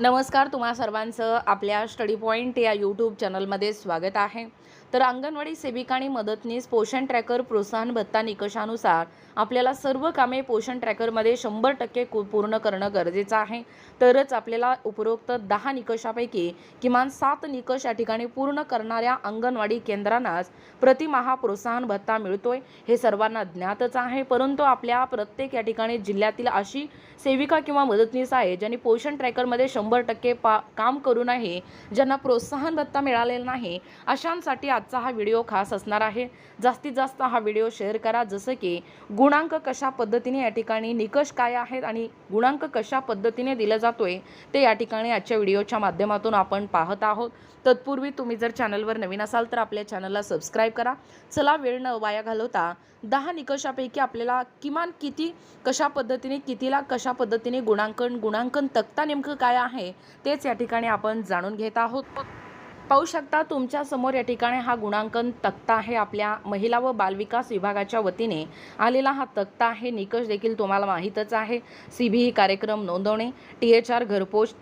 नमस्कार, तुम्हा सर्वांचं आपल्या स्टडी पॉइंट या यूट्यूब चॅनलमध्ये स्वागत आहे। तर अंगणवाडी सेविका आणि मदतनीस पोषण ट्रॅकर प्रोत्साहन भत्ता निकषानुसार आपल्याला सर्व कामे पोषण ट्रॅकरमध्ये 100% पूर्ण करणं गरजेचं आहे। तरच आपल्याला उपरोक्त 10 निकषापैकी किमान 7 निकष या ठिकाणी पूर्ण करणाऱ्या अंगणवाडी केंद्रांनाच प्रतिमाह प्रोत्साहन भत्ता मिळतोय हे सर्वांना ज्ञातच आहे। परंतु आपल्या प्रत्येक या ठिकाणी जिल्ह्यातील अशी सेविका किंवा मदतनीस आहे ज्यांनी पोषण ट्रॅकरमध्ये 100% काम करूनही ज्यांना प्रोत्साहन भत्ता मिळालेला नाही, अशांसाठी आजचा हा व्हिडिओ खास असणार आहे। जास्तीत जास्त हा व्हिडिओ शेअर करा, जसं की गुणांक कशा पद्धतीने या ठिकाणी निकष काय आहेत आणि गुणांक कशा पद्धतीने दिला जातोय ते या ठिकाणी आजच्या व्हिडिओच्या माध्यमातून आपण पाहत आहोत। तत्पूर्वी तुम्ही जर चॅनलवर नवीन असाल तर आपल्या चॅनलला सबस्क्राइब करा। चला वेळ न वाया घालवता 10 निकषापैकी आपल्याला किमान किती कशा पद्धतीने कितीला कशा पद्धतीने गुणांकन तक्ता नेमकं काय आहे तेच या ठिकाणी आपण जाणून घेत आहोत। पाहू शकता तुमच्या समोर या ठिकाणी हा गुणांकन तक्ता आहे। आपल्या महिला व बालविकास विभागाच्या वतीने आलेला हा तक्ता आहे। निकष देखील तुम्हाला माहीतच आहे। सीबीई कार्यक्रम नोंदवणे, THR घरपोच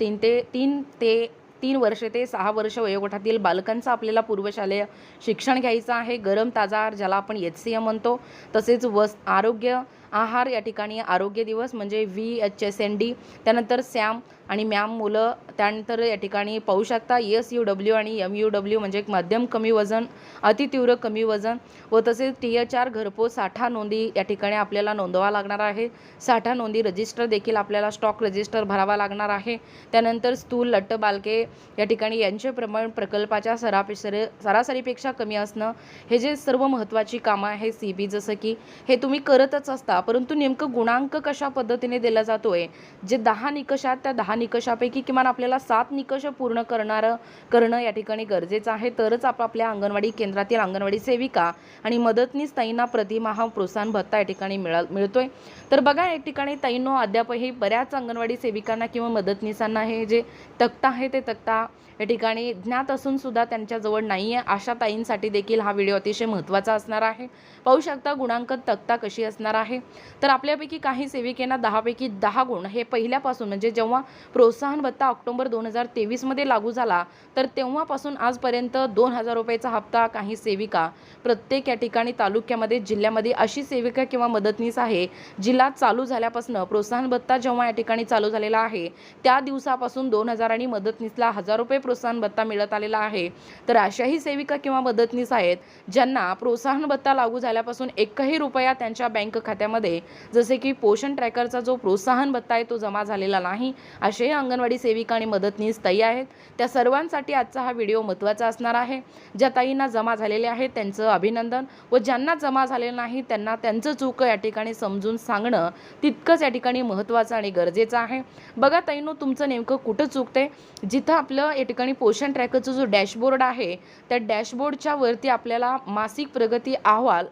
3 वर्ष ते 6 वर्ष वयोगटातील बालकांचं आपल्याला पूर्वशालेय शिक्षण घ्यायचं आहे। गरम ताजा आहार ज्याला आपण HCM म्हणतो, तसेच आरोग्य आहार या ठिकाणी आरोग्य दिवस म्हणजे VHSND, त्यानंतर सॅम आणि मॅम मुलं, त्यानंतर या ठिकाणी पाहू शकता SUW आणि MUW म्हणजे मध्यम कमी वजन, अतितीव्र कमी वजन व तसेच THR घरपोच साठा नोंदी या ठिकाणी आपल्याला नोंदवावा लागणार आहे। साठा नोंदी रजिस्टर देखील आपल्याला स्टॉक रजिस्टर भरावा लागणार आहे। त्यानंतर स्थूल लठ्ठ बालके या ठिकाणी यांचे प्रमाण प्रकल्पाच्या सरासरीपेक्षा कमी असणं, हे जे सर्व महत्त्वाची कामं आहे CB, जसं की हे तुम्ही करतच असता, परंतु नेमकं गुणांक कशा पद्धतीने दिला जातोय, जे 10 निकष आहेत त्या 10 निकषापैकी किमान आपल्याला 7 निकष पूर्ण करणं या ठिकाणी गरजेचं आहे। तरच आपल्या अंगणवाडी केंद्रातील अंगणवाडी सेविका आणि मदतनीस ताईंना प्रतिमाह प्रोत्साहन भत्ता या ठिकाणी मिळतोय। तर बघा या ठिकाणी ताईंनो, अद्यापही बऱ्याच अंगणवाडी सेविकांना किंवा मदतनीसांना हे जे तक्ता आहे ते तक्ता या ठिकाणी ज्ञात असून सुद्धा त्यांच्याजवळ नाही आहे। अशा ताईंसाठी देखील हा व्हिडिओ अतिशय महत्त्वाचा असणार आहे। पाहू शकता गुणांकन तक्ता कशी असणार आहे। तर आपल्यापैकी काही सेविकांना 10 पैकी 10 गुण हे पहिल्यापासून म्हणजे जेव्हा प्रोत्साहन भत्ता ऑक्टोबर 2023 मध्ये लागू झाला तर तेव्हापासून आजपर्यंत 2000 रुपयाचा हप्ता काही सेविका प्रत्येक या ठिकाणी तालुक्यामध्ये जिल्ह्यामध्ये अशी सेविका किंवा मदतनीस आहे जिल्हा चालू झाल्यापासून प्रोत्साहन भत्ता जेव्हा या ठिकाणी चालू झालेला आहे त्या दिवसापासून 2000 आणि मदतनीसला 1000 रुपये प्रोत्साहन भत्ता मिळत आलेला आहे। तर अशाही सेविका किंवा मदतनीस आहेत ज्यांना प्रोत्साहन भत्ता लागू झाल्यापासून 1ही रुपया त्यांच्या बँक खात्यामध्ये जसे की पोषण ट्रॅकरचा जो प्रोत्साहन भत्ता आहे तो जमा झालेला नाही, असे अंगणवाडी सेविका आणि मदतनीस ताई आहेत। त्या सर्वांसाठी आजचा हा व्हिडिओ महत्त्वाचा असणार आहे। ज्या ताईंना जमा झालेले आहेत त्यांचं अभिनंदन व ज्यांना जमा झालेलं नाही त्यांना त्यांचं चूक या ठिकाणी समजून सांगणं तितकंच या ठिकाणी महत्त्वाचं आणि गरजेचं आहे। बघा ताईंनो, तुमचं नेमकं कुठं चुकते, जिथं आपलं या ठिकाणी पोषण ट्रॅकरचा जो डॅशबोर्ड आहे त्या डॅशबोर्डच्या वरती आपल्याला मासिक प्रगती अहवाल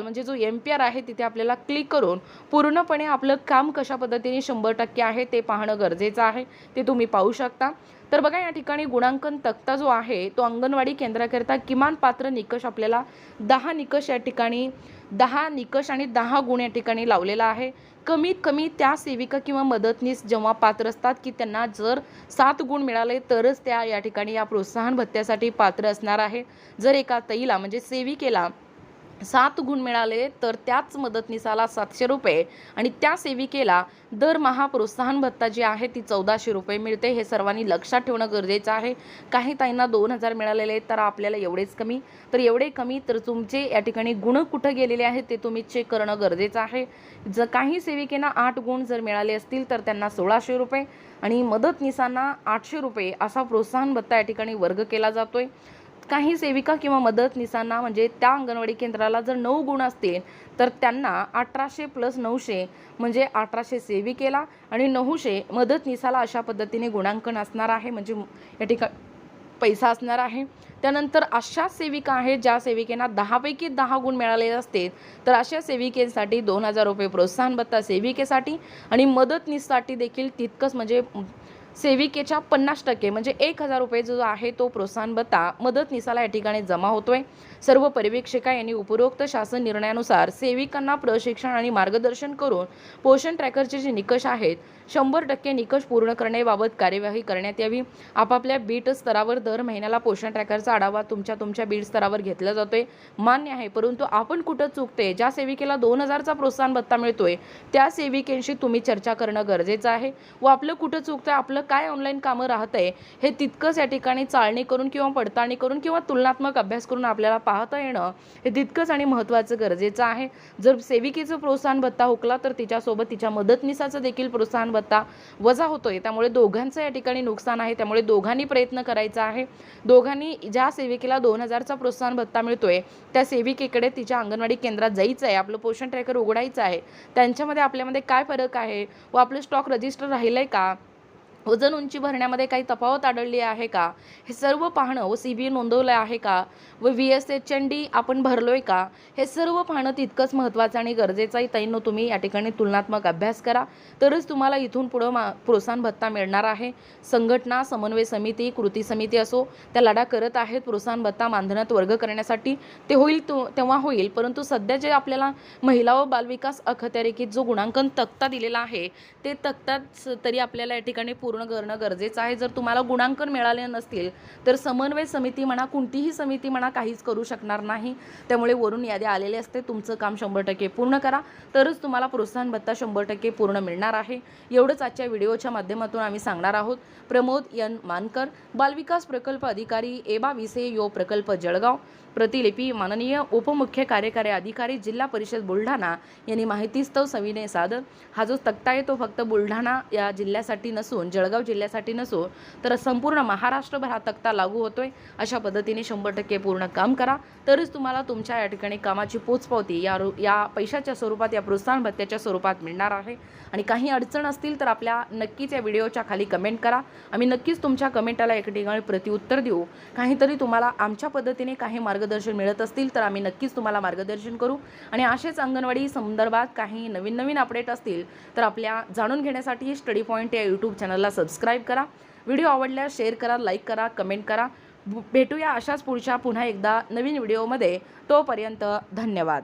म्हणजे जो MPR आहे तिथे आपल्याला क्लिक करून पूर्णपणे आपलं काम कशा पद्धतीने 100% आहे ते पाहणं गरजेचं आहे। ते तुम्ही पाहू शकता। तर बघा या ठिकाणी गुणांकन तक्ता जो आहे तो अंगणवाडी केंद्राकरता किमान पात्र निकष आपल्याला 10 निकष या ठिकाणी 10 निकष आणि 10 गुण या ठिकाणी लावलेला आहे। कमीत कमी त्या सेविका किंवा मदतनीस जेव्हा पात्र असतात की त्यांना जर 7 गुण मिळाले तरच त्या या ठिकाणी या प्रोत्साहन भत्त्यासाठी पात्र असणार आहे। जर एका ताईला म्हणजे सेविकेला 7 गुण मिळाले तर त्याच मदतनीसाला 700 रुपये आणि त्या सेविकेला दरमहा प्रोत्साहन भत्ता जी आहे ती 1400 रुपये मिळते। हे सर्वांनी लक्षात ठेवणं गरजेचं आहे। काही ताईंना 2000 मिळालेले आहेत तर आपल्याला एवढे कमी तर तुमचे या ठिकाणी गुण कुठं गेलेले आहेत ते तुम्ही चेक करणं गरजेचं आहे। जर काही सेविकेना 8 गुण जर मिळाले असतील तर त्यांना 1600 रुपये आणि मदतनीसांना 800 रुपये असा प्रोत्साहन भत्ता या ठिकाणी वर्ग केला जातोय। काही सेविका किंवा मदतनीसांना म्हणजे त्या अंगणवाडी केंद्राला जर 9 गुण असतील तर त्यांना 1800 + 900 म्हणजे 1800 सेविकेला आणि 900 मदतनीसाला अशा पद्धतीने गुणांकन असणार आहे, म्हणजे या ठिकाणी पैसा असणार आहे। त्यानंतर अशा सेविका आहेत ज्या सेविकेना 10 पैकी 10 गुण मिळालेले असतील तर अशा सेविकेसाठी 2000 रुपये प्रोत्साहन भत्ता सेविकेसाठी आणि मदतनीससाठी देखील तितकंच, म्हणजे सेविकेच्या 50% म्हणजे 1000 रुपये जो आहे तो प्रोत्साहन भत्ता मदतनीसाला या ठिकाणी जमा होतोय। सर्व पर्यवेक्षिका यांनी उपरोक्त शासन निर्णयानुसार सेविकांना प्रशिक्षण आणि मार्गदर्शन करून पोषण ट्रॅकरचे जे निकष आहेत 100% निकष पूर्ण करण्याबाबत कार्यवाही करण्यात यावी। आपापल्या बीट स्तरावर दर महिन्याला पोषण ट्रॅकरचा आढावा तुमच्या बीट स्तरावर घेतला जातोय, मान्य आहे, परंतु आपण कुठं चुकते? ज्या सेविकेला 2000चा प्रोत्साहन भत्ता मिळतोय त्या सेविकेशी तुम्ही चर्चा करणं गरजेचं आहे व आपलं कुठं चुकतंय, आपलं काय ऑनलाईन कामं राहतंय हे तितकंच या ठिकाणी चाळणी करून किंवा पडताळणी करून किंवा तुलनात्मक अभ्यास करून आपल्याला पाहता येणं हे तितकंच आणि महत्त्वाचं गरजेचं आहे। जर सेविकेचं प्रोत्साहन भत्ता हुकला तर तिच्यासोबत तिच्या मदतनीसाचं देखील प्रोत्साहन भत्ता वजा होतोय, त्यामुळे दोघांचं या ठिकाणी नुकसान आहे। त्यामुळे दोघांनी प्रयत्न करायचा आहे। दोघांनी ज्या सेविकेला 2000चा प्रोत्साहन भत्ता मिळतोय त्या सेविकेकडे तिच्या अंगणवाडी केंद्रात जायचं आहे, आपलं पोषण ट्रॅकर उघडायचं आहे, त्यांच्यामध्ये आपल्यामध्ये काय फरक आहे व आपलं स्टॉक रजिस्टर राहिलंय का, वजन उंची भरण्यामध्ये काही तफावत आढळली आहे का, हे सर्व पाहणं व CBA नोंदवलं आहे का व VSHND आपण भरलोय का, हे सर्व पाहणं तितकंच महत्त्वाचं आणि गरजेचं आहे। ताईंनो, तुम्ही या ठिकाणी तुलनात्मक अभ्यास करा, तरच तुम्हाला इथून पुढं प्रोत्साहन भत्ता मिळणार आहे। संघटना, समन्वय समिती, कृती समिती असो, त्या लढा करत आहेत प्रोत्साहन भत्ता मानधनात वर्ग करण्यासाठी। ते होईल तेव्हा होईल, परंतु सध्या जे आपल्याला महिला व बालविकास अखत्यारीकीत जो गुणांकन तक्ता दिलेला आहे ते तक्त्यात तरी आपल्याला या ठिकाणी पूर्ण करणं गरजेचं आहे। जर तुम्हाला गुणांकन मिळाले नसतील तर समन्वय समिती म्हणा, कोणतीही समिती म्हणा, काहीच करू शकणार नाही। त्यामुळे वरून यादी आलेले असते, तुमचं काम 100% पूर्ण करा, तरच तुम्हाला प्रोत्साहन भत्ता 100% पूर्ण मिळणार आहे। एवढंच आजच्या व्हिडिओच्या माध्यमातून आम्ही सांगणार आहोत। प्रमोद एन मानकर, बालविकास प्रकल्प अधिकारी, एबा विसे यो प्रकल्प जळगाव। प्रतिलिपी माननीय उपमुख्य कार्यकारी अधिकारी जिल्हा परिषद बुलढाणा यांनी माहितीस्तव सविनय सादर। हा जो तक्ता आहे तो फक्त बुलढाणा या जिल्ह्यासाठी नसून, जळगाव जिल्ह्यासाठी नसून तर संपूर्ण महाराष्ट्रभर हा तक्ता लागू होतोय। अशा पद्धतीने 100% पूर्ण काम करा, तरच तुम्हाला तुमच्या या ठिकाणी कामाची पोचपावती या पैशाच्या स्वरूपात, या प्रोत्साहन भत्त्याच्या स्वरूपात मिळणार आहे। आणि काही अडचण असतील तर आपल्या नक्कीच या व्हिडिओच्या खाली कमेंट करा, आम्ही नक्कीच तुमच्या कमेंटला एक ठिकाणी प्रत्युत्तर देऊ। काहीतरी तुम्हाला आमच्या पद्धतीने काही मार्गदर्शन मिळत असतील तर आम्ही नक्कीच तुम्हाला मार्गदर्शन करू। आणि असेच अंगणवाडी संदर्भात काही नवीन अपडेट असतील तर आपल्या जाणून घेण्यासाठी स्टडी पॉईंट या यूट्यूब चॅनलला सबस्क्राईब करा। व्हिडिओ आवडल्यास शेअर करा, लाईक करा, कमेंट करा। भेटूया अशाच पुढच्या पुन्हा एकदा नवीन व्हिडिओमध्ये। तोपर्यंत धन्यवाद।